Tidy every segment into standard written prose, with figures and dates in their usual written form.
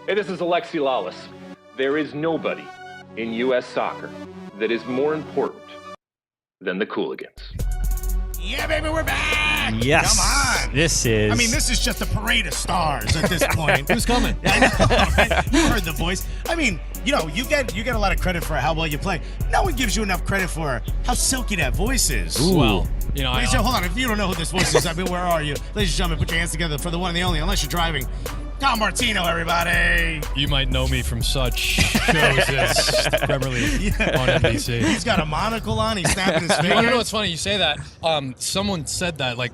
Hey, this is Alexi Lawless. There is nobody in U.S. soccer that is more important than the Cooligans. Yeah, baby, we're back! Yes. Come on! This is just a parade of stars at this point. Who's coming? I know, right? You heard the voice. I mean, you get a lot of credit for how well you play. No one gives you enough credit for how silky that voice is. Ooh. Well, So hold on, if you don't know who this voice is, I mean, where are you? Ladies and gentlemen, put your hands together for the one and the only, unless you're driving. Tom Martino, everybody. you might know me from such shows as Premier League on NBC. He's got a monocle on. He's snapping his You want to know fingers. what's funny? You say that. Someone said that. Like,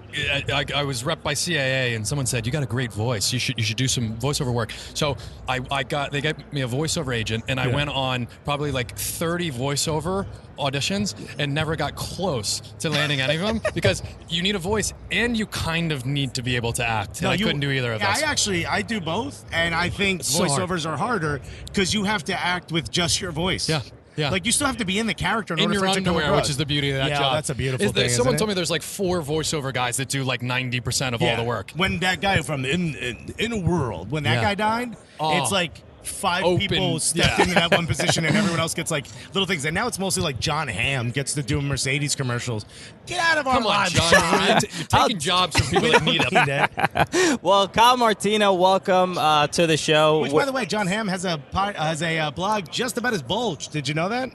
I was rep by CAA, and someone said, "You got a great voice. You should do some voiceover work." So they got me a voiceover agent, and I went on probably like 30 voiceover auditions and never got close to landing any of them because you need a voice and you kind of need to be able to act. And I couldn't do either of those. I do both, and I think So hard. voiceovers are harder because you have to act with just your voice. Yeah. Like you still have to be in the character in In order your for it to come underwear, across. which is the beauty of that Yeah, job. that's a beautiful thing, Someone isn't told it? me there's like 4 voiceover guys that do like 90% of all the work. When that guy from in a World, when that Yeah. guy died, it's like 5 Open, people stepped into that one position, and everyone else gets like little things. And now it's mostly like John Hamm gets to do Mercedes commercials. Get out of our Come on, lives, John. You're taking jobs from people that need them. Well, Kyle Martino, welcome to the show. Which, by the way, John Hamm has a blog just about his bulge. Did you know that?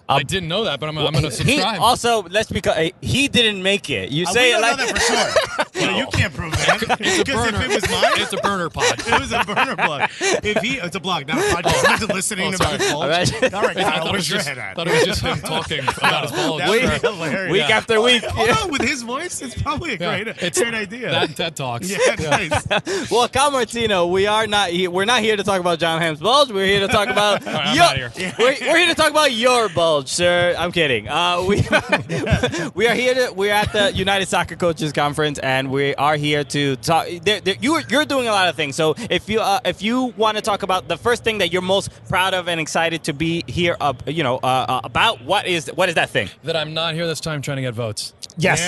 I didn't know that, but I'm going to He subscribe. also, let's be he didn't make it. You We say it don't like know that for sure. You can't prove that. It's a Because burner. if it was mine, It's a burner pod. it was a burner blog. It's a blog, not a podcast. Imagine listening about his bulge. Alright. All right, I Kyle, thought it where's was your just, head at? thought it was just him talking about his balls. That would be Week- hilarious. week after week. Although with his voice, it's probably a great idea. That and TED Talks. Yeah, nice. Well, Kyle Martino, we're not here to talk about John Hamm's bulge. We're here to talk about right, I'm outta here. We're here to talk about your bulge, sir. I'm kidding. We're at the United Soccer Coaches Conference, and we are here to talk. You're doing a lot of things. So if you want to talk about the first thing that you're most proud of and excited to be here, about what is that thing? That I'm not here this time trying to get votes. Yes,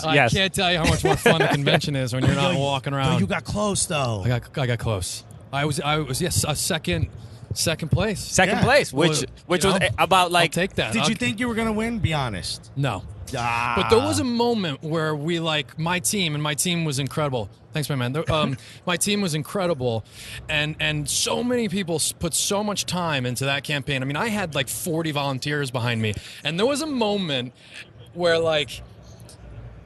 Yeah. I can't tell you how much more fun the convention is when you're not walking around. You got close though. I got close. I was a second place. Second Yeah. place, which Well, was about like. I'll take that. Did you think you were gonna win? Be honest. No. Ah. But there was a moment where my team was incredible. Thanks, my man. My team was incredible, and so many people put so much time into that campaign. I mean, I had like 40 volunteers behind me, and there was a moment where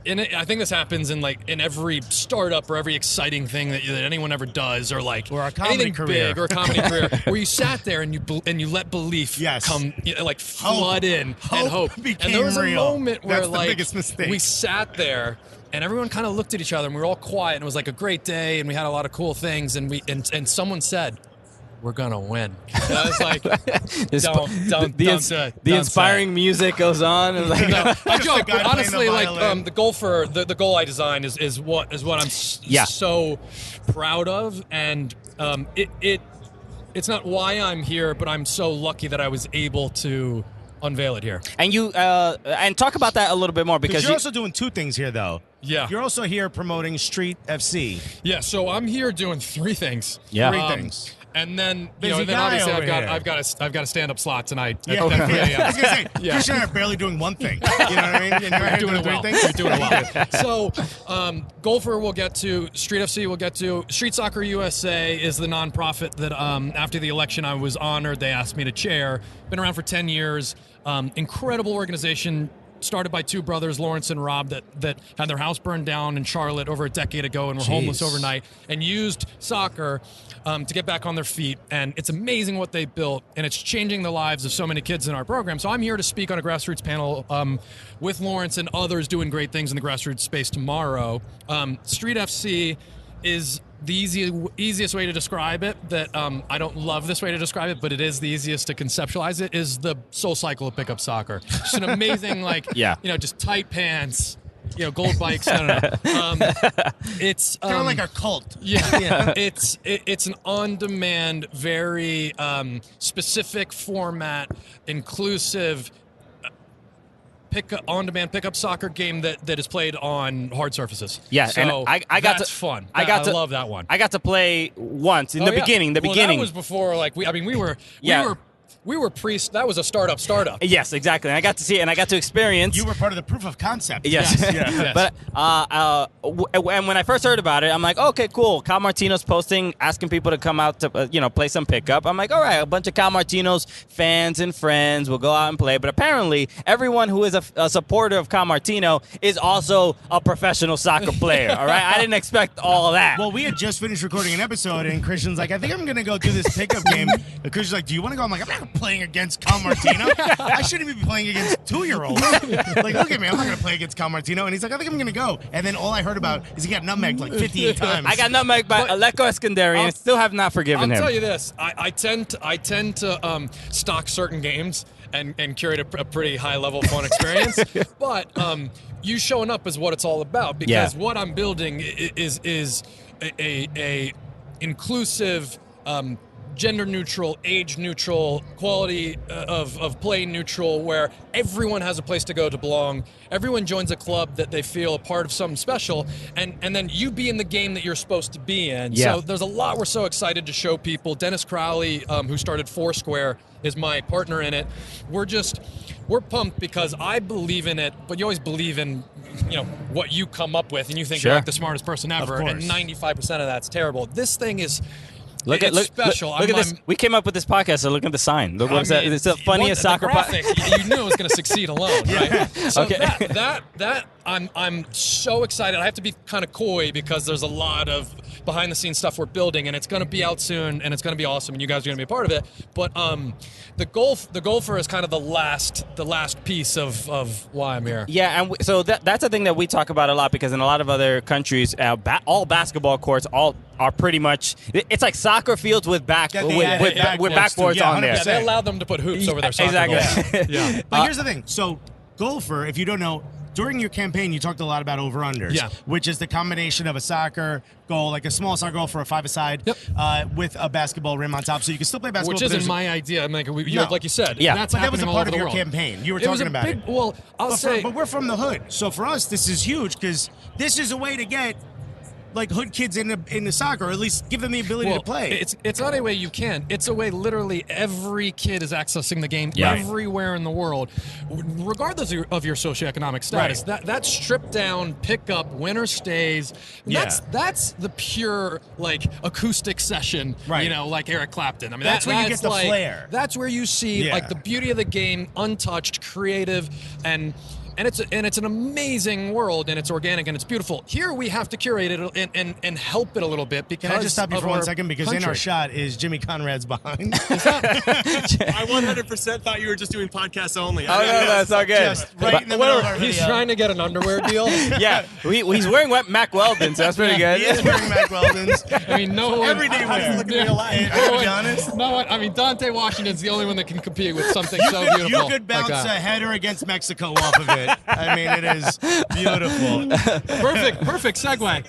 I think this happens in every startup or every exciting thing that anyone ever does, or Or a comedy anything career. big or a comedy career, where you sat there and you let belief come flood in and hope. became And there was real. a moment where That's the biggest mistake. we sat there and everyone kind of looked at each other and we were all quiet and it was like a great day and we had a lot of cool things and someone said, "We're gonna win." And I was like, "Don't do it. The inspiring music goes on. And like, No, I Just joke, a guy but honestly, playing the violin. the goal I designed is what I'm so proud of, and it's not why I'm here, but I'm so lucky that I was able to unveil it here. and you and talk about that a little bit more because you're also doing 2 things here, though. Yeah. You're also here promoting Street FC. Yeah, so I'm here doing 3 things. Yeah. 3 things. And then Busy then guy obviously over here. I've got a stand up slot tonight. Yeah, At 3 a.m. I was gonna say, Yeah. Christian and I are barely doing 1 thing. You know what I mean? And you're here doing it three well. things. You're doing it well. So, Golfer we'll get to, Street FC we'll get to. Street Soccer USA is the nonprofit that after the election I was honored. They asked me to chair. Been around for 10 years. Incredible organization. Started by 2 brothers, Lawrence and Rob, that had their house burned down in Charlotte over a decade ago and were homeless overnight, and used soccer to get back on their feet. And it's amazing what they built, and it's changing the lives of so many kids in our program. So I'm here to speak on a grassroots panel with Lawrence and others doing great things in the grassroots space tomorrow. Street FC is the easiest way to describe it, that I don't love this way to describe it, but it is the easiest to conceptualize it, is the soul cycle of pickup soccer. Just an amazing, just tight pants, gold bikes. I don't know. It's Kind of like a cult. yeah. It's an on-demand, very specific format, inclusive on-demand pickup soccer game that is played on hard surfaces. Yeah, so and I got that's to fun. I love that one. I got to play once in the yeah. beginning. The well, beginning that was before Yeah. we were that was a startup. Yes, exactly. And I got to see it, and I got to experience. You were part of the proof of concept. Yes. Yes. But and when I first heard about it, I'm like, okay, cool. Cal Martino's posting, asking people to come out to play some pickup. I'm like, all right, a bunch of Cal Martino's fans and friends will go out and play. But apparently, everyone who is a supporter of Cal Martino is also a professional soccer player. All right, I didn't expect all of that. Well, we had just finished recording an episode, and Christian's like, I think I'm going to go do this pickup game. And Christian's like, do you want to go? I'm like, I'm not playing against Cal Martino. I shouldn't be playing against 2-year-olds. Like, look at me. I'm not going to play against Cal Martino. And he's like, I think I'm going to go. And then all I heard about is he got nutmegged like 58 times. I got nutmegged by Aleko Eskandari, and still have not forgiven him. I'll tell you this. I tend to stock certain games and curate a pretty high-level fun experience. But you showing up is what it's all about, because what I'm building is a inclusive, gender-neutral, age-neutral, quality of play neutral, where everyone has a place to go to belong. Everyone joins a club that they feel a part of something special, and then you be in the game that you're supposed to be in. Yeah. So there's a lot we're so excited to show people. Dennis Crowley, who started Foursquare, is my partner in it. We're pumped because I believe in it, but you always believe in what you come up with, and you think you're like the smartest person ever, and 95% of that's terrible. This thing is special. Look at this. We came up with this podcast, so look at the sign. Look what's that? It's the funniest soccer podcast. You knew it was going to succeed alone, right? So Okay. that I'm so excited. I have to be kind of coy because there's a lot of behind the scenes stuff we're building, and it's going to be out soon, and it's going to be awesome, and you guys are going to be a part of it. But the golfer is kind of the last piece of why I'm here. Yeah, and so that's a thing that we talk about a lot, because in a lot of other countries, all basketball courts are pretty much, it's like soccer fields with backboards on there. Yeah, they allowed them to put hoops over their soccer Exactly. goals. But here's the thing. So, golfer, if you don't know, during your campaign, you talked a lot about over-unders, which is the combination of a soccer goal, like a small soccer goal for a five-a-side, with a basketball rim on top, so you can still play basketball. Which isn't my idea. I'm like, like you said, that's but that was a happening all part over of the your world. campaign. You were talking about it. Well, But we're from the hood, so for us, this is huge, because this is a way to get like hood kids into soccer, or at least give them the ability to play. It's not a way you can. It's a way literally every kid is accessing the game everywhere in the world, regardless of your socioeconomic status. That stripped down pickup, winner stays. That's the pure like acoustic session. Like Eric Clapton. I mean, that's where you get the flair. That's where you see like the beauty of the game, untouched, creative, and it's an amazing world, and it's organic, and it's beautiful. Here we have to curate it and help it a little bit, because Can I just stop you for 1 second? Because in our shot is Jimmy Conrad's behind. I 100% thought you were just doing podcasts only. Oh, no, that's all good. Just right in the middle of our He's video. trying to get an underwear deal. He's wearing Mac Weldon, so that's pretty good. He is wearing Mac Weldon's. I mean, no one. Everyday wear. Look in real life. To be honest. No one. I mean, Dante Washington's the only one that can compete with something so beautiful. You could bounce a header against Mexico off of it. I mean, it is beautiful. Perfect segue.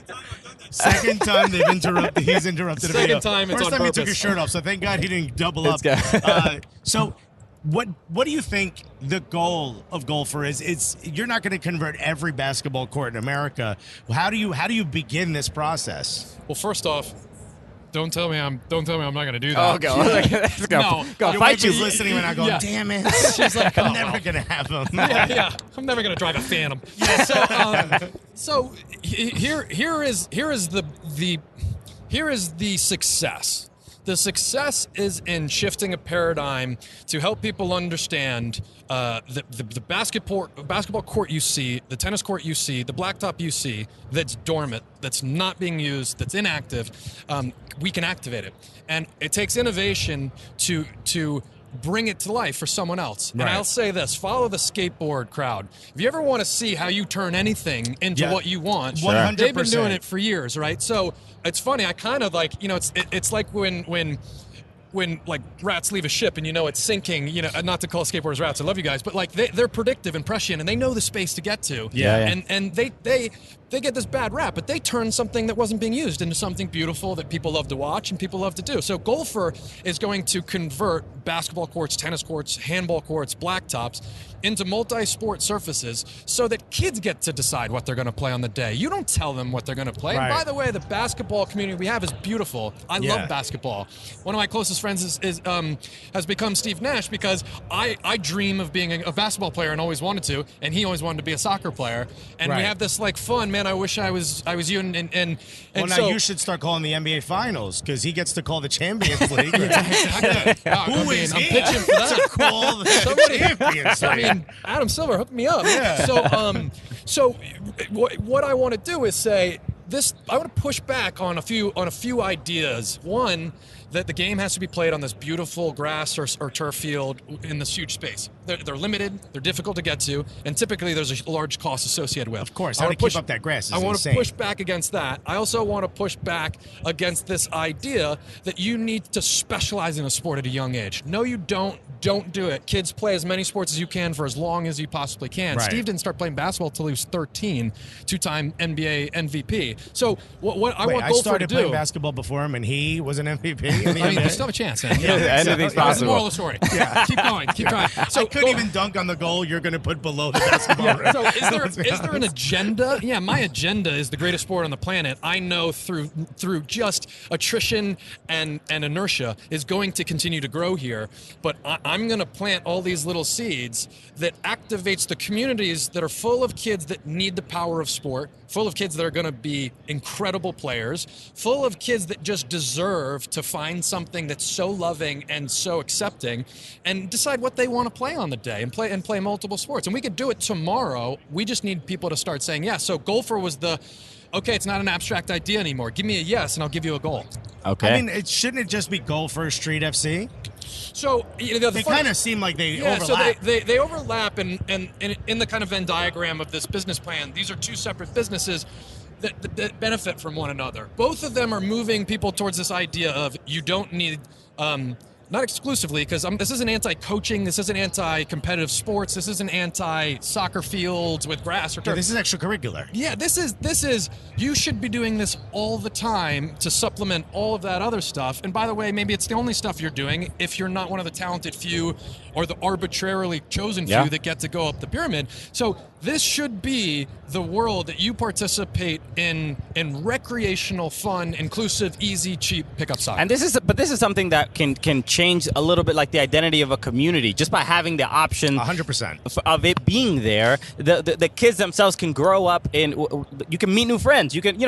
Second time he's interrupted a video. Second time it's First on time he took purpose. his shirt off, so thank God he didn't double up. So what do you think the goal of Golfer is? You're not going to convert every basketball court in America. How do you begin this process? Well, first off, don't tell me I'm not going to do that. Oh, go. Go Your fight wife you. is listening right now going, damn it. She's like, I'm never going to have him. I'm never going to drive a Phantom. So here is the success. The success is in shifting a paradigm to help people understand the basketball court you see, the tennis court you see, the blacktop you see that's dormant, that's not being used, that's inactive. We can activate it, and it takes innovation to bring it to life for someone else. And I'll say this: follow the skateboard crowd. If you ever want to see how you turn anything into what you want, 100%. they've been doing it for years, right? So it's funny. I kind of like, it's like when like rats leave a ship and it's sinking, not to call skateboarders rats, I love you guys, but like they're predictive and prescient, and they know the space to get to. Yeah. And they they get this bad rap, but they turn something that wasn't being used into something beautiful that people love to watch and people love to do. So Golfer is going to convert basketball courts, tennis courts, handball courts, blacktops into multi-sport surfaces so that kids get to decide what they're going to play on the day. You don't tell them what they're going to play. Right. And by the way, the basketball community we have is beautiful. I love basketball. One of my closest friends has become Steve Nash because I dream of being a basketball player and always wanted to, and he always wanted to be a soccer player. And we have this like fun, man, I wish I was you and well, now so, you should start calling the NBA Finals because he gets to call the Champions League. Exactly. Who is I'm he pitching for that. to call the Somebody- Champions League? I mean, Adam Silver, hook me up. Yeah. So what I want to do is say this. I want to push back on a few ideas. One, that the game has to be played on this beautiful grass or turf field in this huge space. They're limited, they're difficult to get to, and typically there's a large cost associated with. Of course, how to keep up that grass is I want insane. to push back against that. I also want to push back against this idea that you need to specialize in a sport at a young age. No, you don't. Don't do it. Kids play as many sports as you can for as long as you possibly can. Right. Steve didn't start playing basketball until he was 13, two-time NBA MVP. So what I want I Golfer started to playing do. basketball before him, and he was an MVP. In the I mean, NBA. you still have a chance, man. Anything's That's the possible. moral of the story. Yeah. Keep going. Keep trying. So I couldn't even dunk on the goal. You're going to put below the basketball rim. So is there an agenda? Yeah, my agenda is the greatest sport on the planet. I know through just attrition and inertia is going to continue to grow here. But I'm going to plant all these little seeds that activates the communities that are full of kids that need the power of sport, full of kids that are going to be incredible players, full of kids that just deserve to find something that's so loving and so accepting, and decide what they want to play on the day and play multiple sports. And we could do it tomorrow. We just need people to start saying yes. So Golfer was okay, it's not an abstract idea anymore. Give me a yes and I'll give you a goal. Okay. I mean, shouldn't it just be Golfer Street FC? So They kind of seem like they overlap. So they overlap, and in the kind of Venn diagram of this business plan, these are two separate businesses that benefit from one another. Both of them are moving people towards this idea of you don't need. Not exclusively, because this isn't anti-coaching, this isn't anti-competitive sports, this isn't anti-soccer fields with grass or turf. Yeah, this is extracurricular. Yeah, this is you should be doing this all the time to supplement all of that other stuff. And by the way, maybe it's the only stuff you're doing if you're not one of the talented few or the arbitrarily chosen few that get to go up the pyramid. So this should be the world that you participate in recreational, fun, inclusive, easy, cheap pickup soccer. And this is something that can change a little bit like the identity of a community just by having the option 100% of it being there. The kids themselves can grow up in. You can meet new friends. You can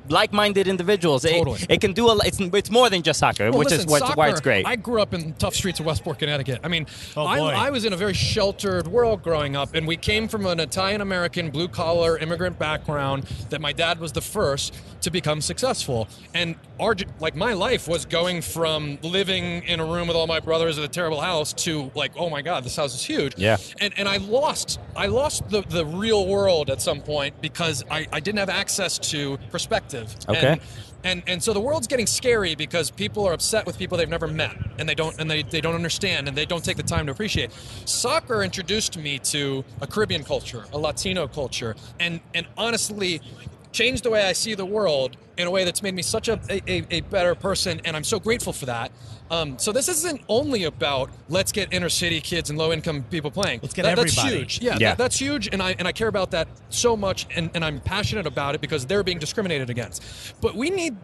like-minded individuals. Totally. It can do it's more than just soccer, Well, which listen, is soccer, why it's great. I grew up in tough streets of Westport, Connecticut. I mean, boy. I was in a very sheltered world growing up, and we came from an Italian-American, blue-collar immigrant background that my dad was the first to become successful. And my life was going from living in a room with all my brothers in a terrible house to like, oh my God, this house is huge. Yeah. And I lost the real world at some point because I didn't have access to perspective. Okay. And so the world's getting scary because people are upset with people they've never met, and they don't understand, and they don't take the time to appreciate. Soccer introduced me to a Caribbean culture, a Latino culture, and honestly changed the way I see the world in a way that's made me such a better person, and I'm so grateful for that. So this isn't only about let's get inner city kids and low income people playing. Let's get That's everybody. huge. Yeah. That's huge, and I care about that so much, and I'm passionate about it because they're being discriminated against. But we need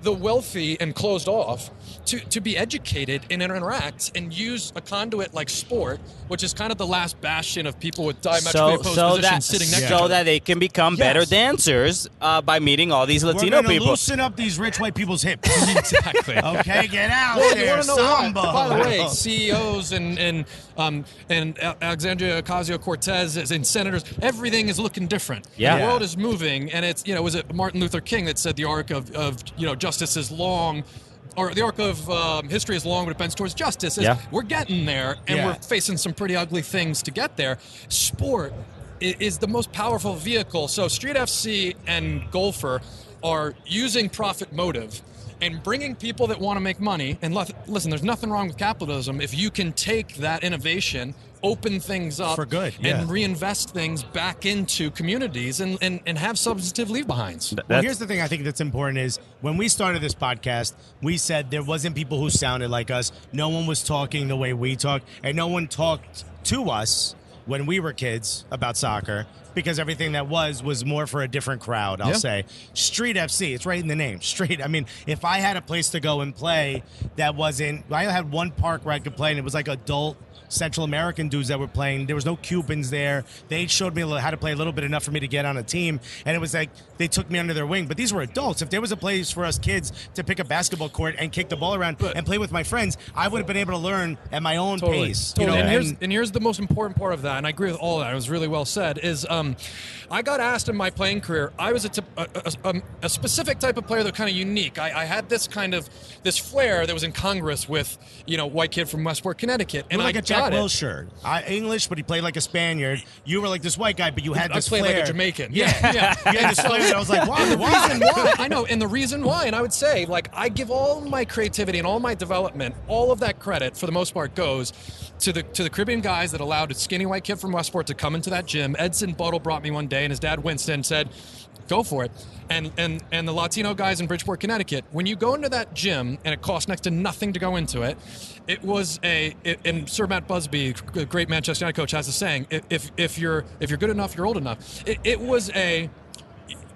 the wealthy and closed off to be educated and interact and use a conduit like sport, which is kind of the last bastion of people with diametrically opposed positions sitting next to each so other. that they can become better dancers by meeting all these Latino We're gonna people. loosen up these rich white people's hips. Exactly. Okay, get out Well, there, you want to know why? Samba. By the way, CEOs and Alexandria Ocasio-Cortez and senators, everything is looking different. Yeah. The world is moving, and it's was it Martin Luther King that said the arc of justice is long. Or the arc of history is long, but it bends towards justice. We're getting there, and we're facing some pretty ugly things to get there. Sport is the most powerful vehicle. So Street FC and Golfer are using profit motive and bringing people that want to make money. And listen, there's nothing wrong with capitalism if you can take that innovation, open things up For good, yeah. and reinvest things back into communities and have substantive leave-behinds. Well, here's the thing I think that's important is when we started this podcast, we said there wasn't people who sounded like us. No one was talking the way we talk, and no one talked to us when we were kids about soccer because everything that was more for a different crowd, I'll say. Street FC, it's right in the name, Street. I mean, if I had a place to go and play that wasn't, I had one park where I could play and it was like adult Central American dudes that were playing. There was no Cubans there. They showed me how to play a little bit enough for me to get on a team, and it was like they took me under their wing. But these were adults. If there was a place for us kids to pick a basketball court and kick the ball around and play with my friends, I would have been able to learn at my own pace. Totally. You know, And here's the most important part of that, and I agree with all that. It was really well said. Is I got asked in my playing career. I was a specific type of player that was kind of unique. I had this kind of this flair that was incongruous with white kid from Westport, Connecticut, and like I a Jack got it. Wilshere. English, but he played like a Spaniard. You were like this white guy, but you had this I played flair. like a Jamaican. Yeah. You had this flair, and I was like, wow, The reason why, I know, and the reason why, and I would say, like, I give all my creativity and all my development, all of that credit, for the most part, goes to the Caribbean guys that allowed a skinny white kid from Westport to come into that gym. Edson Buttle brought me one day, and his dad, Winston, said, go for it. And the Latino guys in Bridgeport, Connecticut, when you go into that gym, and it costs next to nothing to go into it, it was and Sir Matt Busby, a great Manchester United coach, has a saying, if you're good enough, you're old enough. It was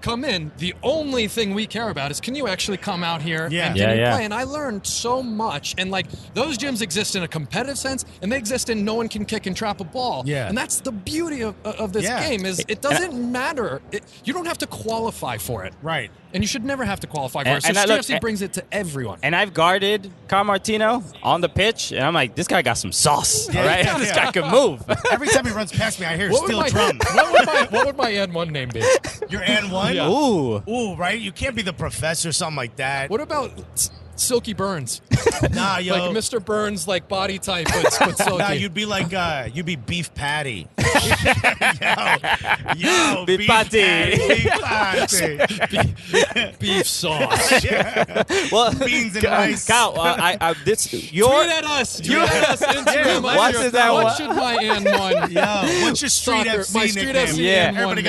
come in. The only thing we care about is, can you actually come out here and can you play? And I learned so much. And like, those gyms exist in a competitive sense, and they exist in no one can kick and trap a ball. Yeah. And that's the beauty of this game is it doesn't matter. You don't have to qualify for it. Right. And you should never have to qualify for it. So CFC brings it to everyone. And I've guarded Carl Martino on the pitch, and I'm like, this guy got some sauce, all right? This guy can move. Every time he runs past me, I hear steel drum. What would my N1 name be? Your N1? Yeah. Ooh, right? You can't be the professor, something like that. What about Silky Burns? Nah, yo. Like Mr. Burns, like body type, but silky. Nah, you'd be like, you'd be Beef Patty. yo, Beef patty. Beef patty. Beef sauce. Well, Beans and rice. Kyle, Tweet at us. Tweet at us. Instagram. What should my N1? Yo, what's your Street Soccer, FC my Street nickname? FC Yeah. N1 Everybody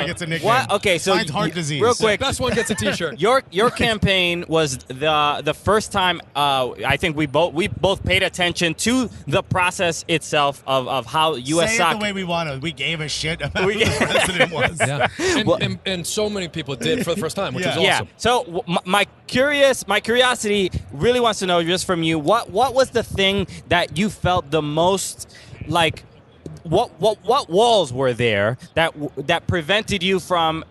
gets a nickname. What? Okay, so Mine's heart disease. real quick, Best one gets a T-shirt. Your campaign was the first time I think we both paid attention to the process itself of how U.S. Say it soccer. the way we wanted. We gave a shit about who the president was. Yeah. And so many people did for the first time, which is Yeah. awesome. So my curiosity really wants to know just from you what was the thing that you felt the most like. What walls were there that prevented you from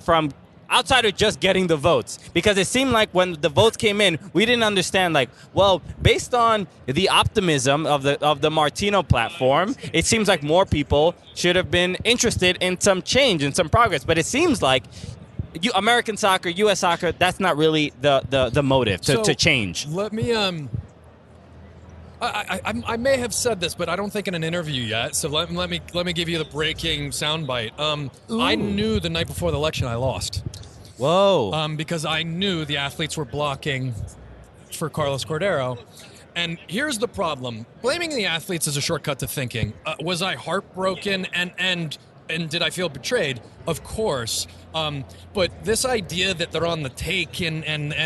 outside of just getting the votes? Because it seemed like when the votes came in, we didn't understand, like, well, based on the optimism of the Martino platform, it seems like more people should have been interested in some change and some progress. But it seems like American soccer, U.S. soccer, that's not really the motive to change. Let me I may have said this, but I don't think in an interview yet. So let me give you the breaking soundbite. I knew the night before the election I lost. Whoa. Because I knew the athletes were blocking for Carlos Cordero. And here's the problem. Blaming the athletes is a shortcut to thinking. Was I heartbroken and did I feel betrayed? Of course. But this idea that they're on the take and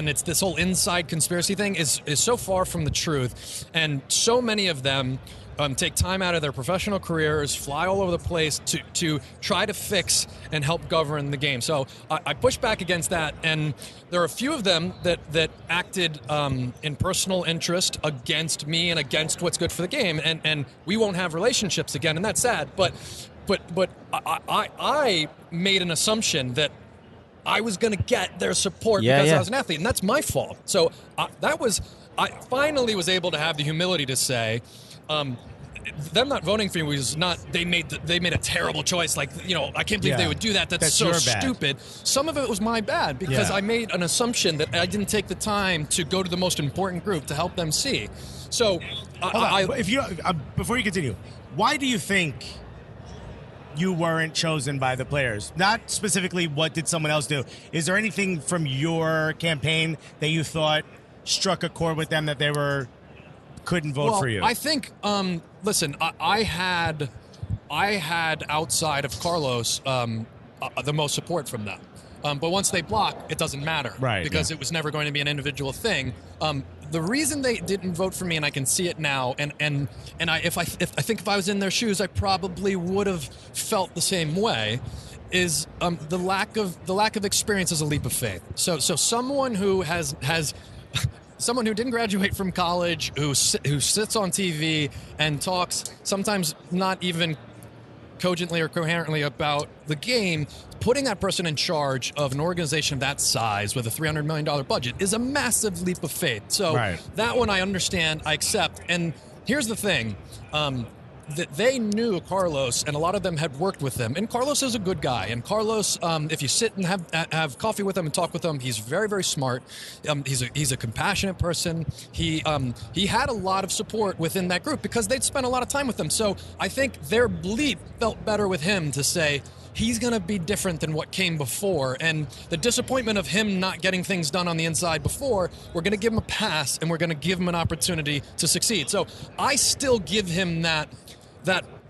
it's this whole inside conspiracy thing is so far from the truth. And so many of them take time out of their professional careers, fly all over the place to try to fix and help govern the game. So I push back against that. And there are a few of them that acted in personal interest against me and against what's good for the game. And we won't have relationships again, and that's sad. But I made an assumption that I was going to get their support because I was an athlete, and that's my fault. So I finally was able to have the humility to say, them not voting for me was not. They made a terrible choice. Like, I can't believe they would do that. That's so stupid. Some of it was my bad because I made an assumption that I didn't take the time to go to the most important group to help them see. So before you continue, why do you think you weren't chosen by the players? Not specifically what did someone else do. Is there anything from your campaign that you thought struck a chord with them that they were couldn't vote for you? I think, listen, I had outside of Carlos the most support from them. But once they block, it doesn't matter, right? Because it was never going to be an individual thing. The reason they didn't vote for me, and I can see it now, and I think if I was in their shoes, I probably would have felt the same way. Is the lack of experience is a leap of faith. So someone who has someone who didn't graduate from college, who sits on TV and talks sometimes not even cogently or coherently about the game, putting that person in charge of an organization of that size with a $300 million budget is a massive leap of faith. So that one I understand, I accept. And here's the thing. That they knew Carlos, and a lot of them had worked with him. And Carlos is a good guy. And Carlos, if you sit and have coffee with him and talk with him, he's very, very smart. He's a compassionate person. He had a lot of support within that group because they'd spent a lot of time with him. So I think their bleep felt better with him to say, he's going to be different than what came before. And the disappointment of him not getting things done on the inside before, we're going to give him a pass and we're going to give him an opportunity to succeed. So I still give him that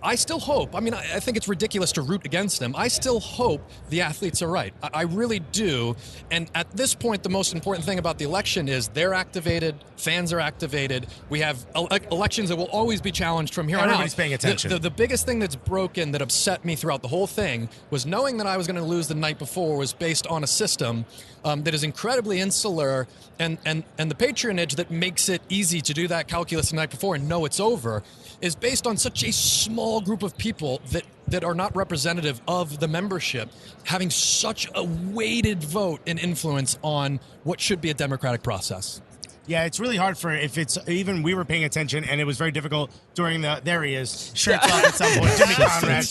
I still hope. I mean, I think it's ridiculous to root against him. I still hope the athletes are right. I really do. And at this point, the most important thing about the election is they're activated, fans are activated. We have elections that will always be challenged from here on out. Everybody's paying attention. The biggest thing that's broken that upset me throughout the whole thing was knowing that I was going to lose the night before was based on a system that is incredibly insular and the patronage that makes it easy to do that calculus the night before and know it's over is based on such a small group of people that are not representative of the membership having such a weighted vote and influence on what should be a democratic process. Yeah, it's really hard if it's even we were paying attention, and it was very difficult during there he is, shirts off at some point. Jimmy Conrad.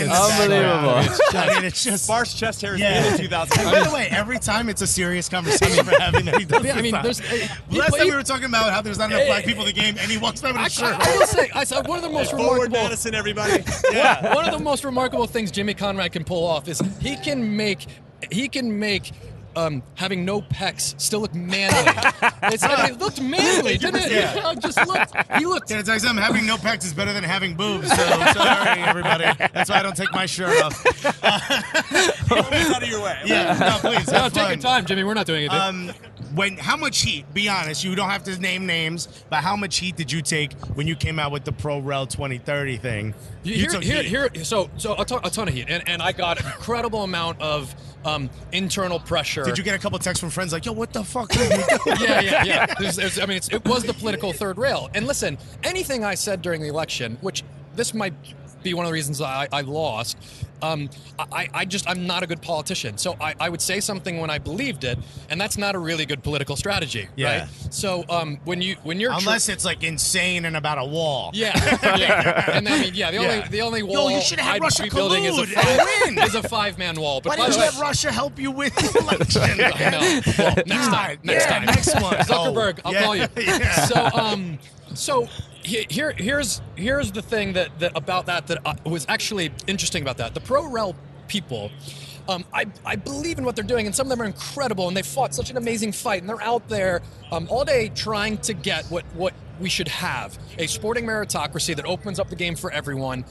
Unbelievable. I mean, it's just sparse chest hair in 2000. By the way, every time it's a serious conversation we're having that he does. I mean, last time we were talking about how there's not enough black people in the game, and he walks by with a shirt. I will say, one of the most Forward remarkable. Madison, everybody. One of the most remarkable things Jimmy Conrad can pull off is he can make having no pecs still look manly. It looked manly, didn't it? Yeah. He looked. Can I tell you something? Having no pecs is better than having boobs. So sorry, everybody. That's why I don't take my shirt off. Always out of your way. Yeah, no, please. No, take your time, Jimmy. We're not doing anything. How much heat? Be honest. You don't have to name names, but how much heat did you take when you came out with the Pro Rel 2030 thing? So a ton of heat, and I got an incredible amount of internal pressure. Did you get a couple texts from friends like, "Yo, what the fuck are you doing?" Yeah. It was the political third rail. And listen, anything I said during the election, which this might be one of the reasons I lost. I'm not a good politician, so I would say something when I believed it, and that's not a really good political strategy, right? So when you're unless it's like insane and about a wall, and I mean, the only wall you should have I'd Russia be building is a 5-man wall. But why didn't you let Russia help you win the election? I know. Well, next one, Zuckerberg, I'll call you. Yeah. So here's the thing that about that was actually interesting about that. The pro-rel people, I believe in what they're doing, and some of them are incredible, and they fought such an amazing fight, and they're out there all day trying to get what we should have, a sporting meritocracy that opens up the game for everyone.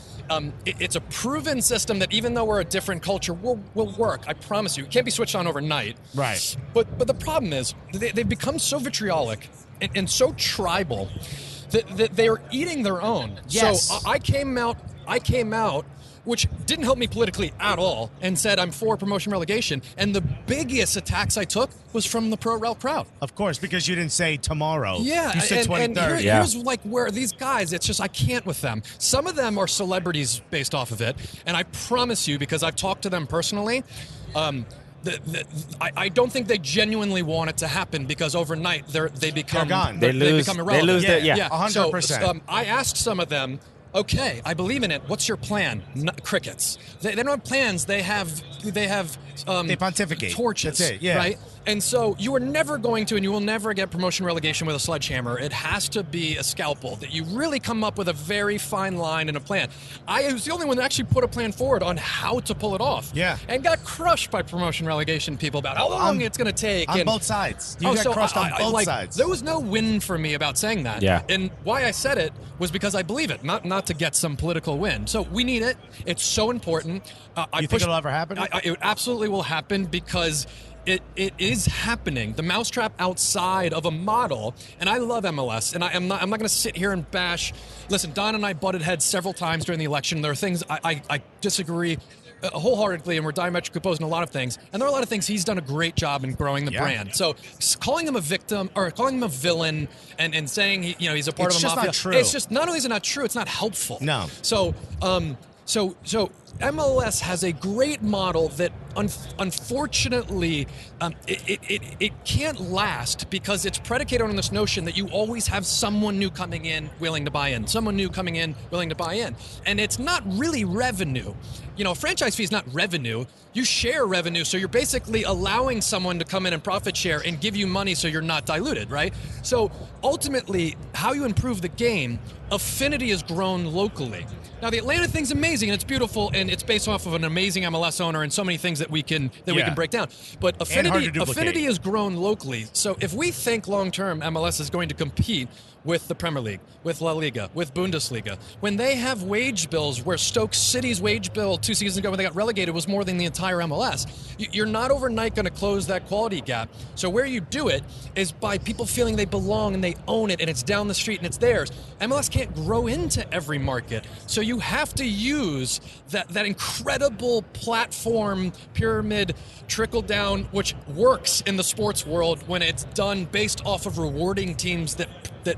It's a proven system that even though we're a different culture, will work. I promise you. It can't be switched on overnight. Right. But the problem is they've become so vitriolic and so tribal that they're eating their own. Yes. So I came out, which didn't help me politically at all, and said I'm for promotion relegation. And the biggest attacks I took was from the pro-rel crowd. Of course, because you didn't say tomorrow. Yeah. You said 2030. Here's like where these guys, it's just I can't with them. Some of them are celebrities based off of it. And I promise you, because I've talked to them personally, I don't think they genuinely want it to happen, because overnight they become gone. They become irrelevant. They lose their 100%. So I asked some of them, okay, I believe in it. What's your plan? Crickets. They don't have plans. They have they pontificate. Torches. That's it. Yeah. Right. And so you are never going to, and you will never get promotion relegation with a sledgehammer. It has to be a scalpel, that you really come up with a very fine line and a plan. I was the only one that actually put a plan forward on how to pull it off. Yeah. And got crushed by promotion relegation people about how long it's going to take. On and, both sides. You got crushed on both sides. There was no win for me about saying that. Yeah. And why I said it was because I believe it, not to get some political win. So we need it. It's so important. You think it'll ever happen? It absolutely will happen because it is happening. The mousetrap outside of a model, and I love MLS, and I'm not going to sit here and bash. Listen, Don and I butted heads several times during the election. There are things I disagree wholeheartedly, and we're diametrically opposed in a lot of things. And there are a lot of things he's done a great job in growing the brand. So calling him a victim or calling him a villain and saying he's a part of a mafia. Not true. It's just not only is it not true, it's not helpful. No. So MLS has a great model that unfortunately it can't last because it's predicated on this notion that you always have someone new coming in willing to buy in, someone new coming in willing to buy in. And it's not really revenue. A franchise fee is not revenue. You share revenue, so you're basically allowing someone to come in and profit share and give you money so you're not diluted, right? So ultimately, how you improve the game, affinity has grown locally. Now, the Atlanta thing's amazing, and it's beautiful, and it's based off of an amazing MLS owner and so many things that we can break down. But affinity has grown locally. So if we think long-term MLS is going to compete with the Premier League, with La Liga, with Bundesliga, when they have wage bills where Stoke City's wage bill 2 seasons ago when they got relegated was more than the entire MLS, you're not overnight going to close that quality gap. So where you do it is by people feeling they belong and they own it and it's down the street and it's theirs. MLS can't grow into every market. So you have to use that incredible platform pyramid trickle down, which works in the sports world when it's done based off of rewarding teams that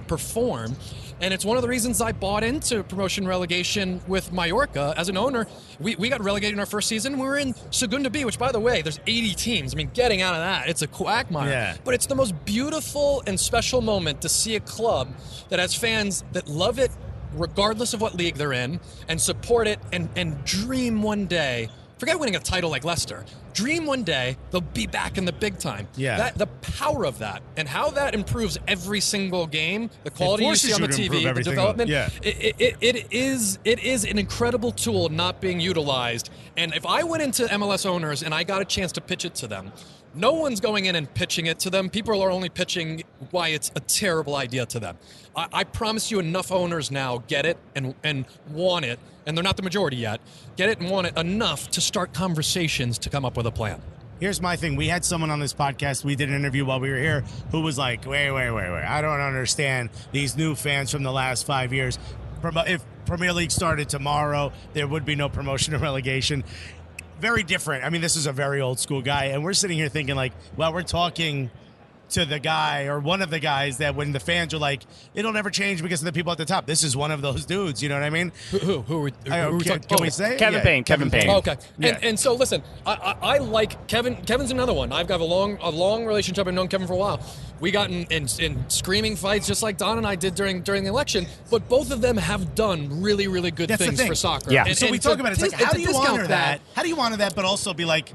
perform. And it's one of the reasons I bought into promotion relegation with Mallorca. As an owner, we got relegated in our first season. We were in Segunda B, which, by the way, there's 80 teams. I mean, getting out of that, it's a quagmire. Yeah. But it's the most beautiful and special moment to see a club that has fans that love it regardless of what league they're in and support it and dream one day. Forget winning a title like Leicester. Dream one day they'll be back in the big time. Yeah. The power of that and how that improves every single game, the quality you see on the TV, the development. Yeah. It is an incredible tool not being utilized. And if I went into MLS owners and I got a chance to pitch it to them, no one's going in and pitching it to them. People are only pitching why it's a terrible idea to them. I promise you enough owners now get it and want it, and they're not the majority yet, get it and want it enough to start conversations to come up with a plan. Here's my thing. We had someone on this podcast, we did an interview while we were here, who was like, wait. I don't understand these new fans from the last 5 years. If Premier League started tomorrow, there would be no promotion or relegation. Very different. I mean, this is a very old school guy, and we're sitting here thinking like, well, we're talking to the guy or one of the guys that when the fans are like, it'll never change because of the people at the top. This is one of those dudes, you know what I mean? Who are we talking? Can we say it? Kevin Payne. Kevin Payne. Oh, okay. Yeah. And so listen, I like Kevin. Kevin's another one. I've got a long relationship. I've known Kevin for a while. We got in screaming fights just like Don and I did during the election, but both of them have done really, really good things for soccer. Yeah. So we talk about it. It's like, how do you honor that? How do you honor that, but also be like,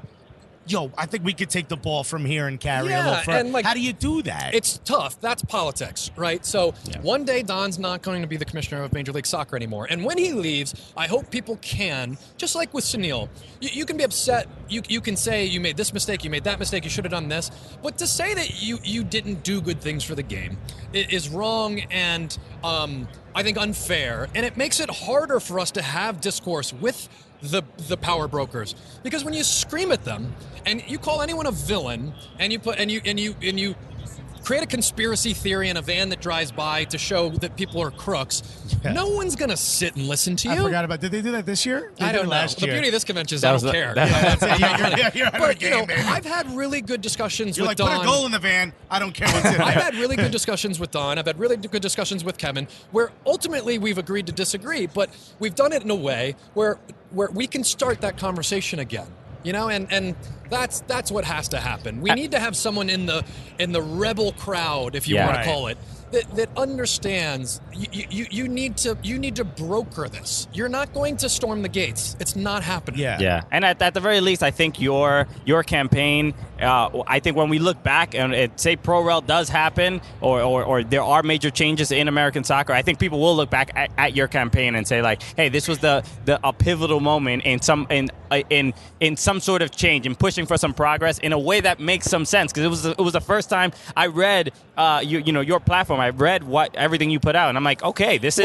yo, I think we could take the ball from here and carry a little further. And How do you do that? It's tough. That's politics, right? So one day Don's not going to be the commissioner of Major League Soccer anymore. And when he leaves, I hope people can, just like with Sunil, you can be upset. You can say you made this mistake, you made that mistake, you should have done this. But to say that you didn't do good things for the game is wrong and I think unfair. And it makes it harder for us to have discourse with the power brokers, because when you scream at them and you call anyone a villain and you create a conspiracy theory in a van that drives by to show that people are crooks, no one's gonna sit and listen to you. I forgot about. Did they do that this year? I don't know. Last The year. beauty of this convention is I don't care. You're out of the game, baby. I've had really good discussions You're with like, Don. put a goal in the van. I don't care what's in I've it. had really good discussions with Don. I've had really good discussions with Kevin, where ultimately we've agreed to disagree, but we've done it in a way where we can start that conversation again. And That's what has to happen. We need to have someone in the rebel crowd, if you want to call it, that understands you need to broker this. You're not going to storm the gates. It's not happening. Yeah. And at the very least, I think your campaign, I think when we look back and say pro-rel does happen or there are major changes in American soccer, I think people will look back at your campaign and say like, hey, this was a pivotal moment in some sort of change and pushing for some progress in a way that makes some sense, because it was the first time I read your platform. I read everything you put out, and I'm like, okay, this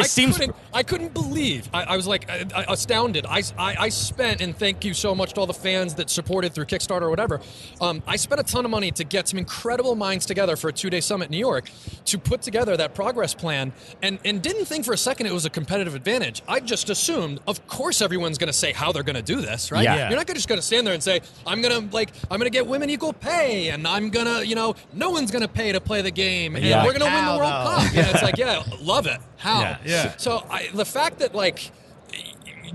seems. I couldn't believe. I was like astounded. I spent, and thank you so much to all the fans that supported through Kickstarter or whatever. I spent a ton of money to get some incredible minds together for a 2-day summit in New York to put together that progress plan, and didn't think for a second it was a competitive advantage. I just assumed, of course, everyone's going to say how they're going to do this, right? Yeah. You're not just going to stand there and say, I'm going to get women equal pay, and I'm going to, no one's going to pay to play the game, and we're going to win the World Cup. Yeah, it's like, love it. How? Yeah. So the fact that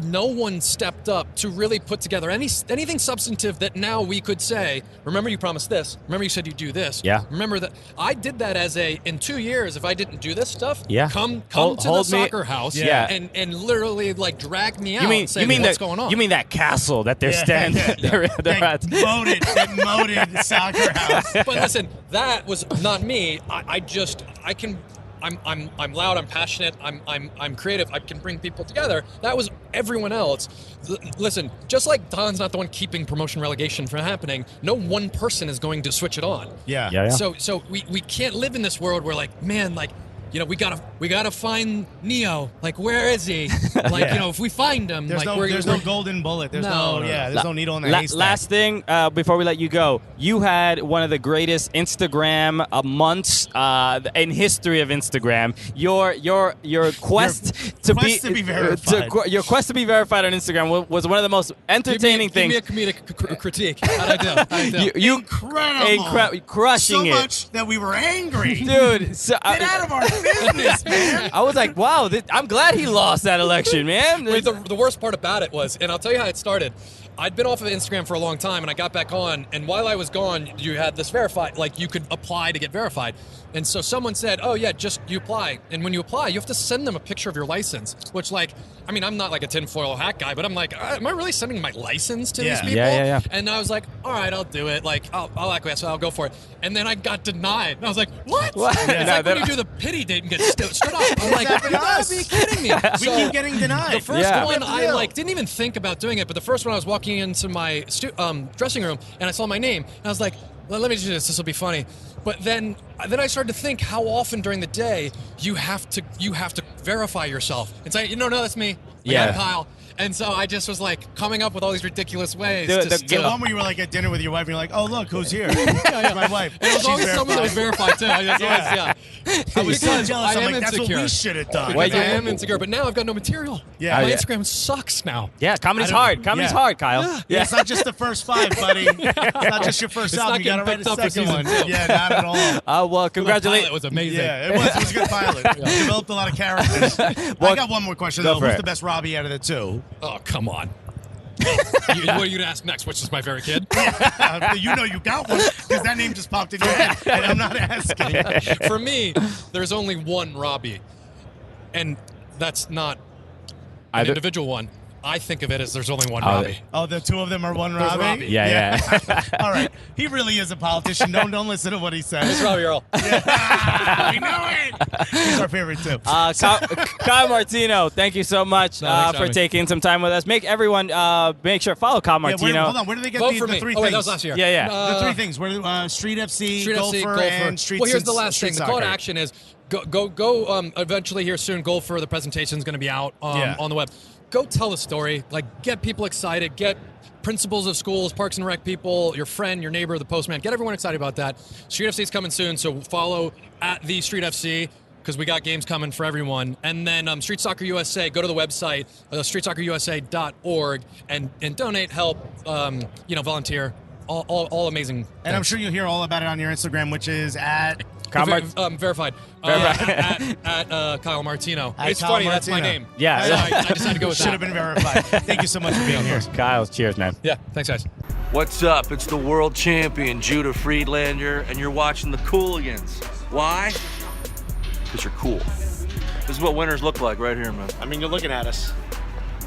no one stepped up to really put together anything substantive that now we could say, remember you promised this, remember you said you'd do this. Yeah. Remember that I did that in 2 years, if I didn't do this stuff, come to the soccer house and literally drag me out and say, what's going on? You mean that castle that they're standing they're at? That moated soccer house. But listen, that was not me. I'm loud. I'm passionate. I'm creative. I can bring people together. That was everyone else. Listen, just like Don's not the one keeping promotion relegation from happening, no one person is going to switch it on. Yeah. So we can't live in this world where we gotta find Neo. Where is he? If we find him, there's no golden bullet. There's no needle in the haystack. Last thing before we let you go, you had one of the greatest Instagram months in history of Instagram. Your quest to be verified. Your quest to be verified on Instagram was one of the most entertaining things. Give me a comedic critique. How'd I do? You incredible, crushing it. So much that we were angry, dude. Get out of our business, man. I was like, wow, I'm glad he lost that election, man. Wait, the worst part about it was, and I'll tell you how it started. I'd been off of Instagram for a long time, and I got back on, and while I was gone, you had this verified, you could apply to get verified. And so someone said, oh yeah, just you apply. And when you apply, you have to send them a picture of your license, which I'm not like a tinfoil hat guy, but I'm like, am I really sending my license to these people? Yeah. And I was like, all right, I'll do it. I'll acquiesce, so I'll go for it. And then I got denied. And I was like, what? It's like when you do the pity date and get stood up. I'm like, you gotta be kidding me. We keep getting denied. The first one, I didn't even think about doing it, but the first one I was walking into my dressing room and I saw my name and I was like, let me do this. This will be funny. But then I started to think how often during the day you have to verify yourself and say, no, that's me. I'm Kyle. And so I just was coming up with all these ridiculous ways. The one where you were at dinner with your wife and you're like, oh, look, who's here? It's my wife. And it was always someone that was verified, too. I was so jealous. I'm like, that's what we should have done. I am insecure, but now I've got no material. Yeah. My Instagram sucks now. Yeah, comedy's hard. Comedy's hard, Kyle. Yeah, it's not just the first 5, buddy. It's not just your first album. You got to write a second one. Yeah, not at all. Well, congratulations. It was amazing. Yeah, it was. It was a good pilot. Developed a lot of characters. I got one more question, though. Who's the best Robbie out of the two? Oh, come on. What are you going to ask next? Which is my favorite kid? You know you got one because that name just popped in your head, and I'm not asking. For me, there's only one Robbie, and that's not an individual one. I think of it as there's only one Robbie. Oh, the two of them are one Robbie? Yeah. All right. He really is a politician. Don't listen to what he says. It's Robbie Earl. Yeah. We know it. He's our favorite, too. Kyle Martino, thank you so much for taking some time with us. Make everyone make sure follow Kyle Martino. Hold on. Where do they get Vote the for me. 3 Oh, wait, things? that was last year. Yeah. The 3 things. Where Street FC, Gopher, and Street Well, here's the last Street thing. Soccer. The call to action is go eventually here soon. Gopher, the presentation is going to be out on the web. Go tell a story. Get people excited. Get principals of schools, Parks and Rec people, your friend, your neighbor, the postman. Get everyone excited about that. Street FC is coming soon, so follow at the Street FC because we got games coming for everyone. And then Street Soccer USA, go to the website, streetsoccerusa.org, and donate, help, volunteer. All amazing. And I'm sure you'll hear all about it on your Instagram, which is at... Verified. At Kyle Martino. It's Kyle funny, Martino. that's my name. Yeah. So I decided to go with that. Should have been verified. Thank you so much for being here. Kyle, cheers, man. Yeah, thanks, guys. What's up? It's the world champion, Judah Friedlander, and you're watching the Cooligans. Why? Because you're cool. This is what winners look like right here, man. I mean, you're looking at us.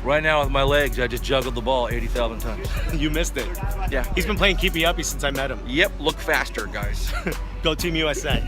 Right now with my legs, I just juggled the ball 80,000 times. You missed it. Yeah. He's been playing keepy uppy since I met him. Yep, look faster, guys. Go Team USA.